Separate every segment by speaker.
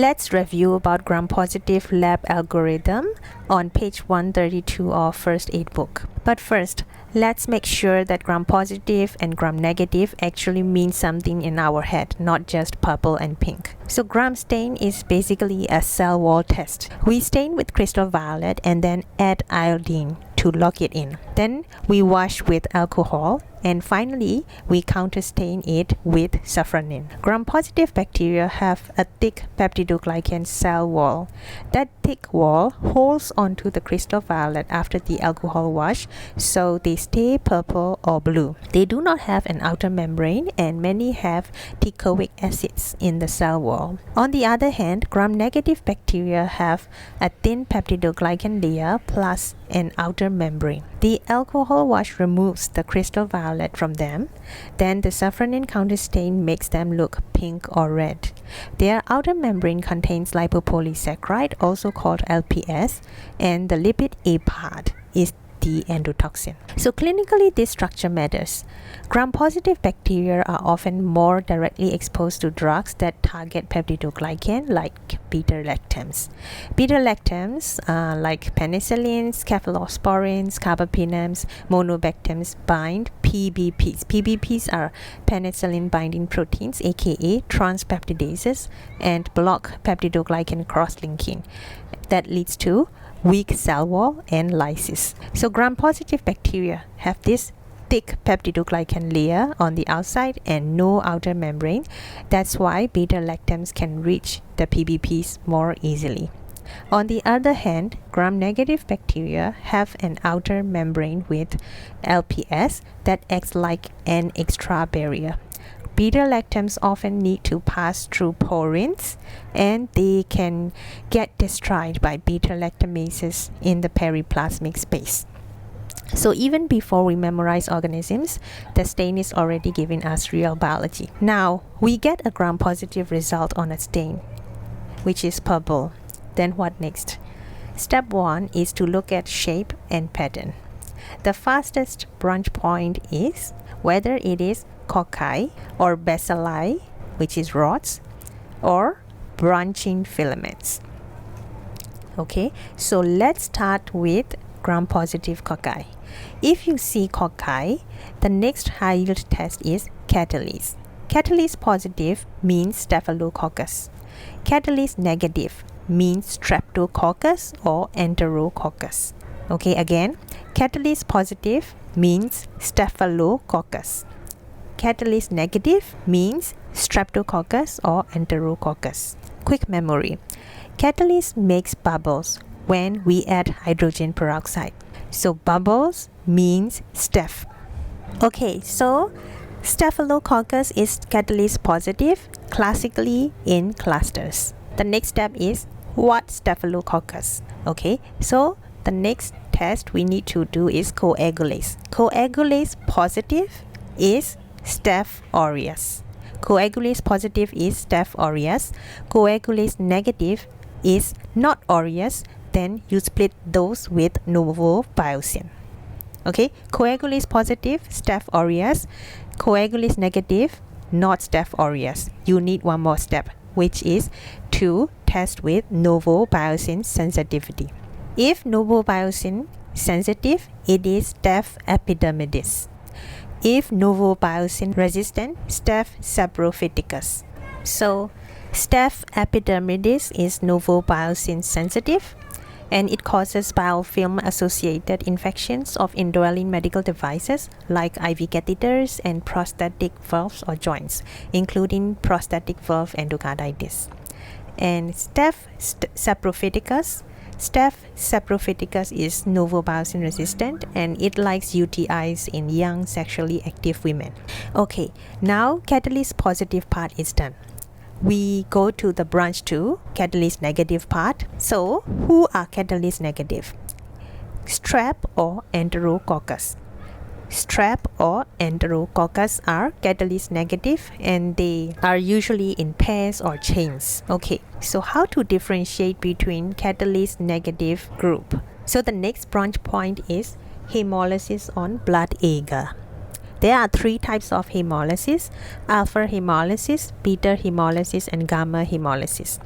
Speaker 1: Let's review about gram-positive lab algorithm on page 132 of first aid book. But first, let's make sure that gram-positive and gram-negative actually mean something in our head, not just purple and pink. So gram stain is basically a cell wall test. We stain with crystal violet and then add iodine to lock it in. Then we wash with alcohol, and finally we counterstain it with safranin. Gram-positive bacteria have a thick peptidoglycan cell wall. That thick wall holds onto the crystal violet after the alcohol wash, so they stay purple or blue. They do not have an outer membrane, and many have teichoic acids in the cell wall. On the other hand, gram-negative bacteria have a thin peptidoglycan layer plus an outer membrane. The alcohol wash removes the crystal violet from them. Then the safranin counterstain makes them look pink or red. Their outer membrane contains lipopolysaccharide, also called LPS, and the lipid A part is the endotoxin. So clinically, this structure matters. Gram-positive bacteria are often more directly exposed to drugs that target peptidoglycan, like beta-lactams. Beta-lactams like penicillins, cephalosporins, carbapenems, monobactams bind PBPs. PBPs are penicillin-binding proteins, aka transpeptidases, and block peptidoglycan cross-linking. That leads to weak cell wall and lysis. So gram-positive bacteria have this thick peptidoglycan layer on the outside and no outer membrane. That's why beta-lactams can reach the PBPs more easily. On the other hand, gram-negative bacteria have an outer membrane with LPS that acts like an extra barrier. Beta-lactams often need to pass through porins, and they can get destroyed by beta-lactamases in the periplasmic space. So even before we memorize organisms, the stain is already giving us real biology. Now, we get a gram-positive result on a stain, which is purple. Then what next? Step 1 is to look at shape and pattern. The fastest branch point is whether it is cocci or bacilli, which is rods, or branching filaments. Okay, so let's start with gram-positive cocci. If you see cocci, the next high-yield test is catalase. Catalase positive means staphylococcus. Catalase negative means streptococcus or enterococcus. Okay, again, catalase positive means staphylococcus. Catalase negative means streptococcus or enterococcus. Quick memory. Catalase makes bubbles when we add hydrogen peroxide. So bubbles means staph. Okay, so staphylococcus is catalase positive, classically in clusters. The next step is what staphylococcus? Okay, so the next test we need to do is coagulase. Coagulase positive is Staph aureus. Coagulase positive is Staph aureus. Coagulase negative is not aureus. Then you split those with novobiocin. Okay, coagulase positive Staph aureus. Coagulase negative not Staph aureus. You need one more step, which is to test with novobiocin sensitivity. If novobiocin sensitive, it is Staph epidermidis. If novobiocin resistant, Staph saprophyticus. So Staph epidermidis is novobiocin sensitive, and it causes biofilm associated infections of indwelling medical devices like IV catheters and prosthetic valves or joints, including prosthetic valve endocarditis. And Staph saprophyticus is novobiocin resistant, and it likes UTIs in young sexually active women. Okay, now catalase positive part is done. We go to the branch 2, catalase negative part. So who are catalase negative? Strep or enterococcus. Strep or enterococcus are catalase negative, and they are usually in pairs or chains. Okay, so how to differentiate between catalase negative group? So the next branch point is hemolysis on blood agar. There are 3 types of hemolysis: alpha hemolysis, beta hemolysis, and gamma hemolysis.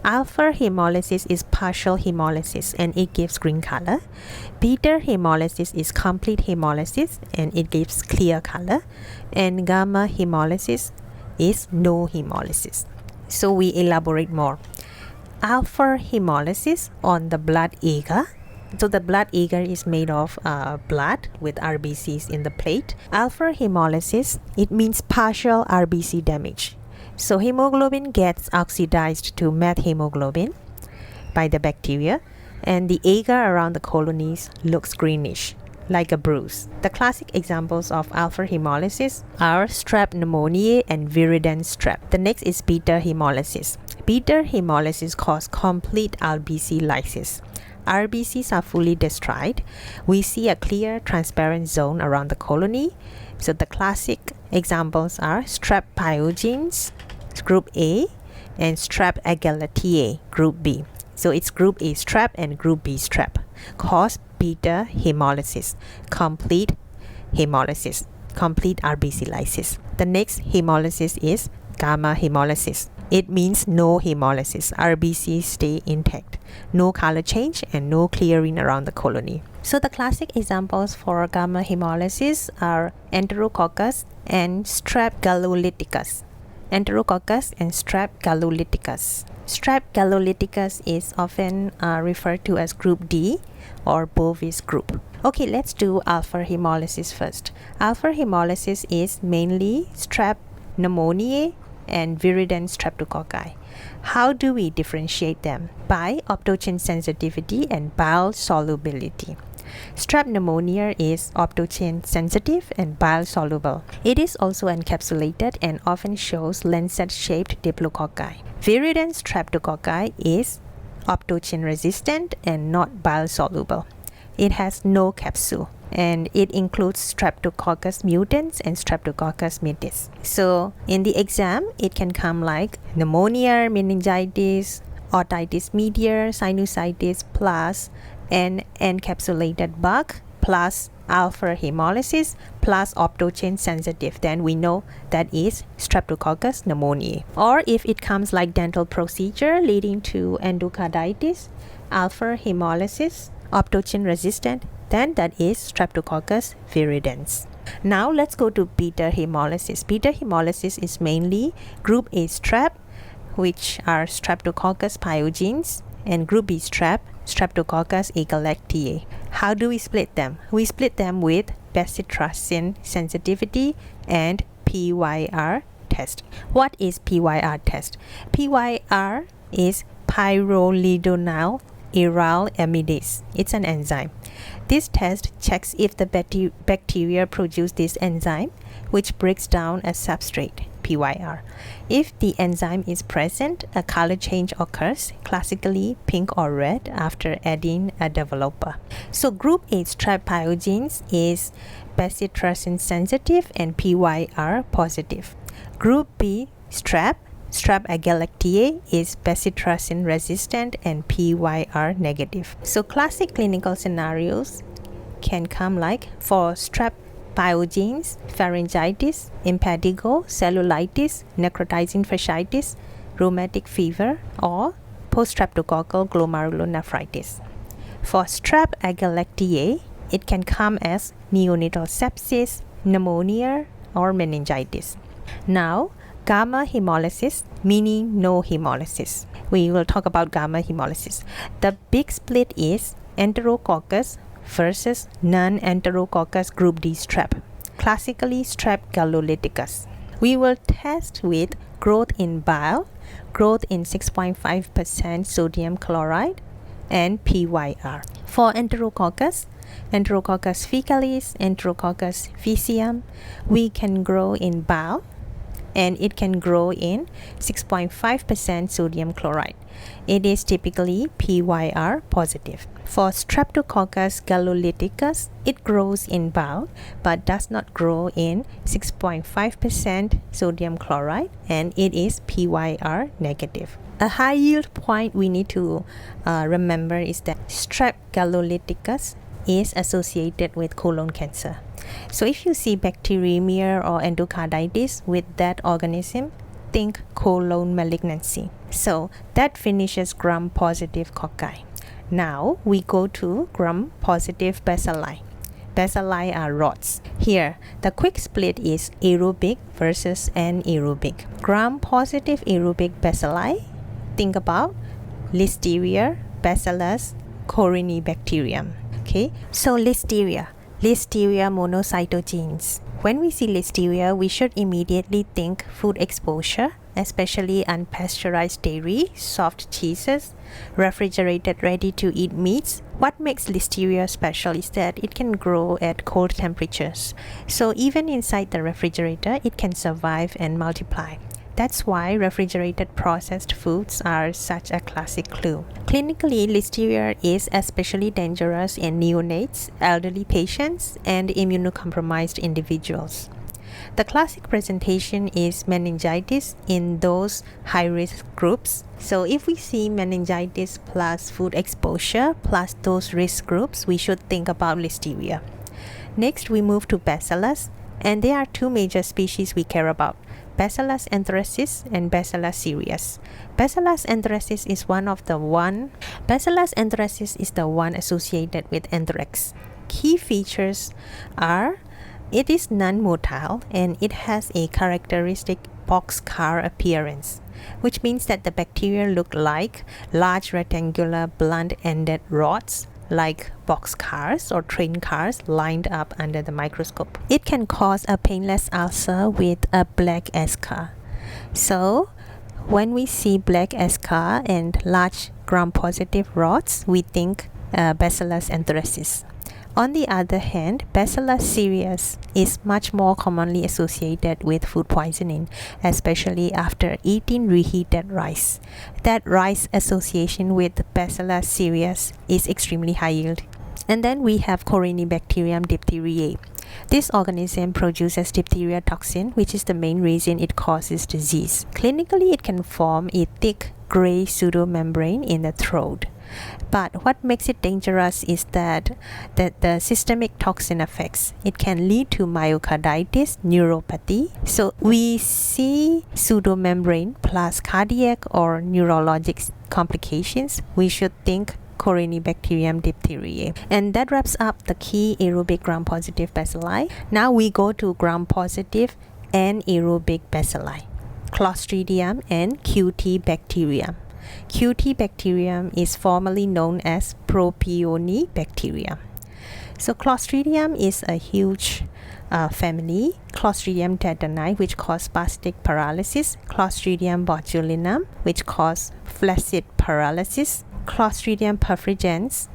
Speaker 1: Alpha hemolysis is partial hemolysis and it gives green color. Beta hemolysis is complete hemolysis and it gives clear color. And gamma hemolysis is no hemolysis. So we elaborate more. Alpha hemolysis on the blood agar. So the blood agar is made of blood with RBCs in the plate. Alpha hemolysis, it means partial RBC damage. So hemoglobin gets oxidized to methemoglobin by the bacteria, and the agar around the colonies looks greenish, like a bruise. The classic examples of alpha hemolysis are strep pneumoniae and viridans strep. The next is beta hemolysis. Beta hemolysis causes complete RBC lysis. RBCs are fully destroyed. We see a clear transparent zone around the colony. So the classic examples are strep pyogenes, group A, and strep agalactiae, group B. So it's group A strep and group B strep. Cause beta hemolysis, complete hemolysis, complete RBC lysis. The next hemolysis is gamma hemolysis. It means no hemolysis. RBCs stay intact, no color change, and no clearing around the colony. So the classic examples for gamma hemolysis are Enterococcus and Strep gallolyticus. Enterococcus and Strep gallolyticus. Strep gallolyticus is often referred to as group D or Bovis group. Okay, let's do alpha hemolysis first. Alpha hemolysis is mainly strep pneumoniae and viridans streptococci. How do we differentiate them? By optogen sensitivity and bile solubility. Strep pneumonia is optogen sensitive and bile soluble. It is also encapsulated and often shows lancet-shaped diplococci. Viridans streptococci is optogen resistant and not bile soluble. It has no capsule, and it includes Streptococcus mutans and Streptococcus mitis. So in the exam, it can come like pneumonia, meningitis, otitis media, sinusitis, plus an encapsulated bug, plus alpha hemolysis, plus optogen sensitive. Then we know that is Streptococcus pneumoniae. Or if it comes like dental procedure leading to endocarditis, alpha hemolysis, optogen resistant, then that is Streptococcus viridans. Now let's go to beta hemolysis. Beta hemolysis is mainly group A strep, which are Streptococcus pyogenes, and group B strep, Streptococcus agalactiae. How do we split them? We split them with bacitracin sensitivity and PYR test. What is PYR test? PYR is pyrrolidonyl aryl amidase. It's an enzyme. This test checks if the bacteria produce this enzyme, which breaks down a substrate, PYR. If the enzyme is present, a color change occurs, classically pink or red, after adding a developer. So group A strep pyogenes is bacitracin sensitive and PYR positive. Group B strep agalactiae is bacitracin resistant and PYR negative. So classic clinical scenarios can come like for strep pyogenes, pharyngitis, impetigo, cellulitis, necrotizing fasciitis, rheumatic fever, or post-streptococcal glomerulonephritis. For strep agalactiae, it can come as neonatal sepsis, pneumonia, or meningitis. Now, gamma hemolysis, meaning no hemolysis. We will talk about gamma hemolysis. The big split is Enterococcus versus non-Enterococcus group D strep, classically strep gallolyticus. We will test with growth in bile, growth in 6.5% sodium chloride, and PYR. For Enterococcus, Enterococcus faecalis, Enterococcus faecium, we can grow in bile, and it can grow in 6.5% sodium chloride. It is typically PYR positive. For Streptococcus gallolyticus, it grows in bile but does not grow in 6.5% sodium chloride, and it is PYR negative. A high yield point we need to remember is that Strep gallolyticus is associated with colon cancer. So if you see bacteremia or endocarditis with that organism, think colon malignancy. So that finishes gram-positive cocci. Now we go to gram-positive bacilli. Bacilli are rods. Here, the quick split is aerobic versus anaerobic. Gram-positive aerobic bacilli, think about Listeria, Bacillus, Corynebacterium. Okay, so Listeria monocytogenes. When we see Listeria, we should immediately think food exposure, especially unpasteurized dairy, soft cheeses, refrigerated ready-to-eat meats. What makes Listeria special is that it can grow at cold temperatures. So even inside the refrigerator, it can survive and multiply. That's why refrigerated processed foods are such a classic clue. Clinically, Listeria is especially dangerous in neonates, elderly patients, and immunocompromised individuals. The classic presentation is meningitis in those high-risk groups. So if we see meningitis plus food exposure plus those risk groups, we should think about Listeria. Next, we move to Bacillus, and there are two major species we care about: Bacillus anthracis and Bacillus cereus. Bacillus anthracis is the one associated with anthrax. Key features are it is non-motile and it has a characteristic boxcar appearance, which means that the bacteria look like large rectangular blunt-ended rods like boxcars or train cars lined up under the microscope. It can cause a painless ulcer with a black eschar. So when we see black eschar and large gram-positive rods, we think Bacillus anthracis. On the other hand, Bacillus cereus is much more commonly associated with food poisoning, especially after eating reheated rice. That rice association with Bacillus cereus is extremely high yield. And then we have Corynebacterium diphtheriae. This organism produces diphtheria toxin, which is the main reason it causes disease. Clinically, it can form a thick gray pseudomembrane in the throat. But what makes it dangerous is that the systemic toxin effects. It can lead to myocarditis, neuropathy. So we see pseudomembrane plus cardiac or neurologic complications. We should think Corynebacterium diphtheriae. And that wraps up the key aerobic gram-positive bacilli. Now we go to gram-positive anaerobic bacilli, Clostridium and Cutibacterium. Cutibacterium is formerly known as Propionibacterium. So Clostridium is a huge family. Clostridium tetani, which cause spastic paralysis. Clostridium botulinum, which cause flaccid paralysis. Clostridium perfringens,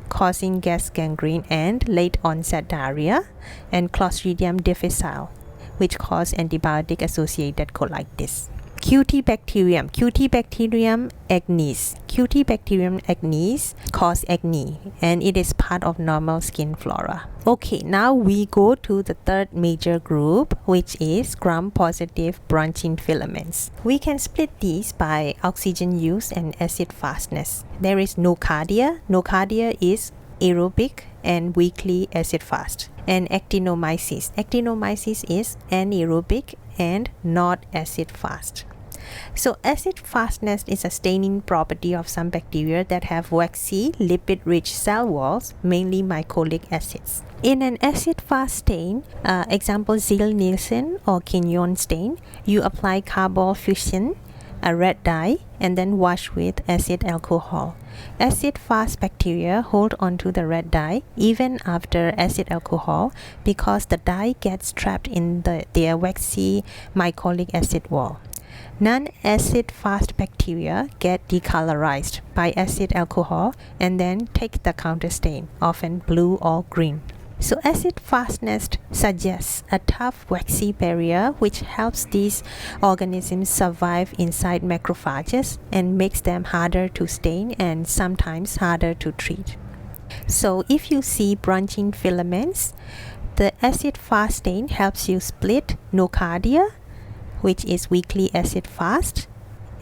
Speaker 1: causing gas gangrene and late onset diarrhea. And Clostridium difficile, which cause antibiotic associated colitis. Cutibacterium acnes. Cutibacterium acnes cause acne and it is part of normal skin flora. Okay, now we go to the third major group, which is gram-positive branching filaments. We can split these by oxygen use and acid fastness. There is nocardia. Nocardia is aerobic and weakly acid fast. And actinomyces. Actinomyces is anaerobic and not acid fast. So acid fastness is a staining property of some bacteria that have waxy, lipid-rich cell walls, mainly mycolic acids. In an acid-fast stain, example Ziehl-Neelsen or Quignon stain, you apply carbol-fuchsin, a red dye, and then wash with acid alcohol. Acid-fast bacteria hold onto the red dye even after acid alcohol because the dye gets trapped in their waxy mycolic acid wall. Non-acid fast bacteria get decolorized by acid alcohol and then take the counterstain, often blue or green. So acid fastness suggests a tough waxy barrier which helps these organisms survive inside macrophages and makes them harder to stain and sometimes harder to treat. So if you see branching filaments, the acid fast stain helps you split nocardia, which is weakly acid fast,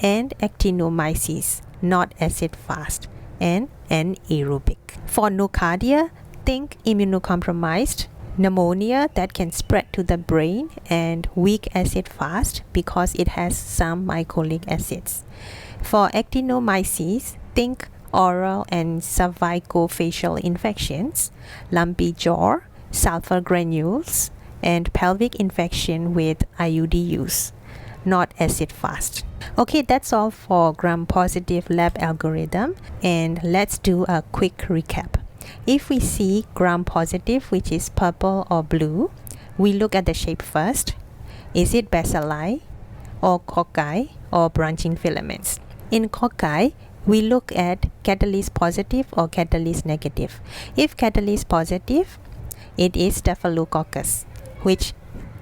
Speaker 1: and actinomyces, not acid fast, and anaerobic. For nocardia, think immunocompromised, pneumonia that can spread to the brain, and weak acid fast because it has some mycolic acids. For actinomyces, think oral and cervicofacial infections, lumpy jaw, sulfur granules, and pelvic infection with IUD use, not acid fast. Okay, that's all for gram-positive lab algorithm, and let's do a quick recap. If we see gram-positive, which is purple or blue, we look at the shape first. Is it bacilli or cocci or branching filaments? In cocci, we look at catalase positive or catalase negative. If catalase positive, it is staphylococcus, which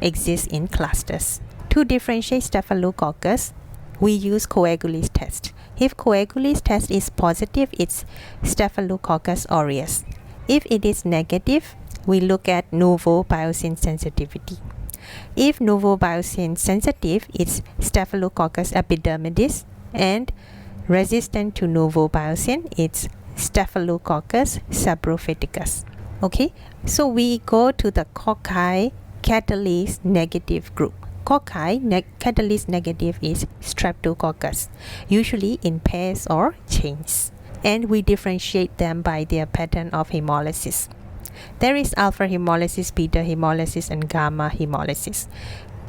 Speaker 1: exists in clusters. To differentiate staphylococcus, we use coagulase test. If coagulase test is positive, it's Staphylococcus aureus. If it is negative, we look at novobiocin sensitivity. If novobiocin sensitive, it's Staphylococcus epidermidis, and resistant to novobiocin, it's Staphylococcus saprophyticus. Okay, so we go to the cocci catalase negative group. Cocci catalase negative is Streptococcus, usually in pairs or chains, and we differentiate them by their pattern of hemolysis. There is alpha hemolysis, beta hemolysis, and gamma hemolysis.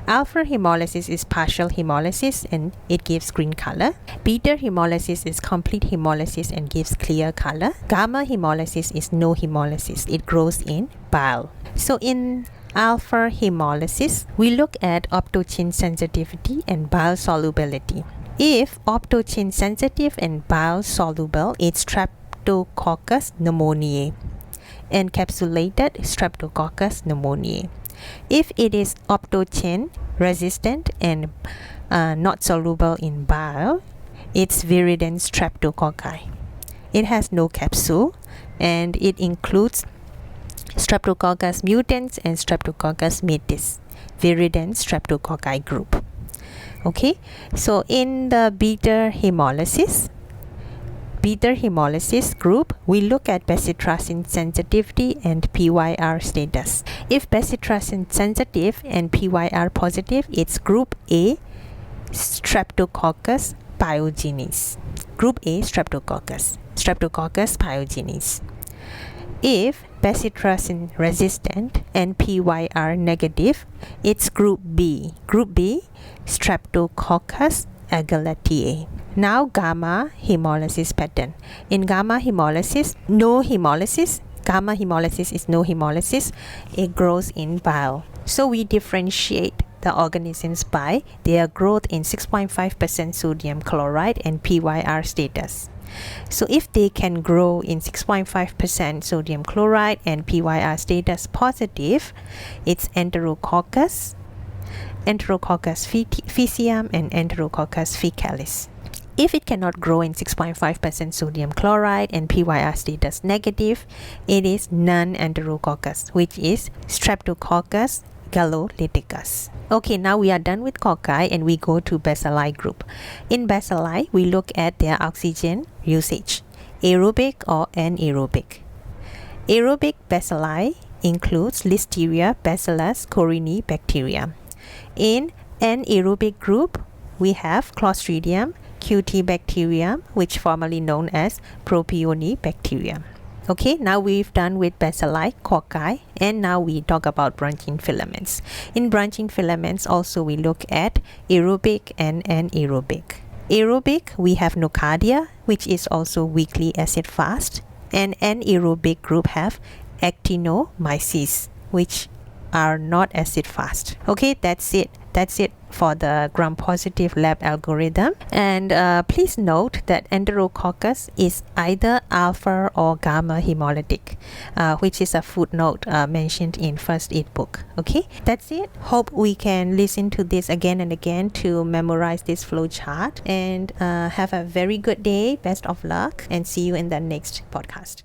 Speaker 1: Alpha hemolysis is partial hemolysis and it gives green color. Beta hemolysis is complete hemolysis and gives clear color. Gamma hemolysis is no hemolysis. It grows in bile. So in alpha hemolysis, we look at optochin sensitivity and bile solubility. If optochin sensitive and bile soluble, it's Streptococcus pneumoniae, encapsulated Streptococcus pneumoniae. If it is optochin resistant and not soluble in bile, it's virulent streptococci. It has no capsule and it includes Streptococcus mutans and Streptococcus mitis, virulent streptococci group. Okay, so in the beta hemolysis group, we look at bacitracin sensitivity and PYR status. If bacitracin sensitive and PYR positive, it's group A, Streptococcus pyogenes. Group A, Streptococcus pyogenes. If bacitracin resistant and PYR negative, it's group B. Group B, Streptococcus agalatiae. Now gamma hemolysis pattern. In gamma hemolysis, no hemolysis. Gamma hemolysis is no hemolysis. It grows in bile. So we differentiate the organisms by their growth in 6.5% sodium chloride and PYR status. So if they can grow in 6.5% sodium chloride and PYR status positive, it's Enterococcus faecium and Enterococcus faecalis. If it cannot grow in 6.5% sodium chloride and PYR status negative, it is non-Enterococcus, which is Streptococcus galolyticus. Okay, now we are done with cocci and we go to bacilli group. In bacilli, we look at their oxygen usage, aerobic or anaerobic. Aerobic bacilli includes Listeria, Bacillus corini bacteria. In anaerobic group, we have Clostridium, Cutibacterium, which formerly known as Propionibacterium. Okay, now we've done with bacilli, cocci, and now we talk about branching filaments. In branching filaments, also we look at aerobic and anaerobic. Aerobic, we have Nocardia, which is also weakly acid fast, and anaerobic group have Actinomyces, which are not acid fast. Okay, that's it for the gram-positive lab algorithm. And please note that Enterococcus is either alpha or gamma hemolytic, which is a footnote mentioned in first aid book. Okay, that's it. Hope we can listen to this again and again to memorize this flow chart, and have a very good day. Best of luck, and see you in the next podcast.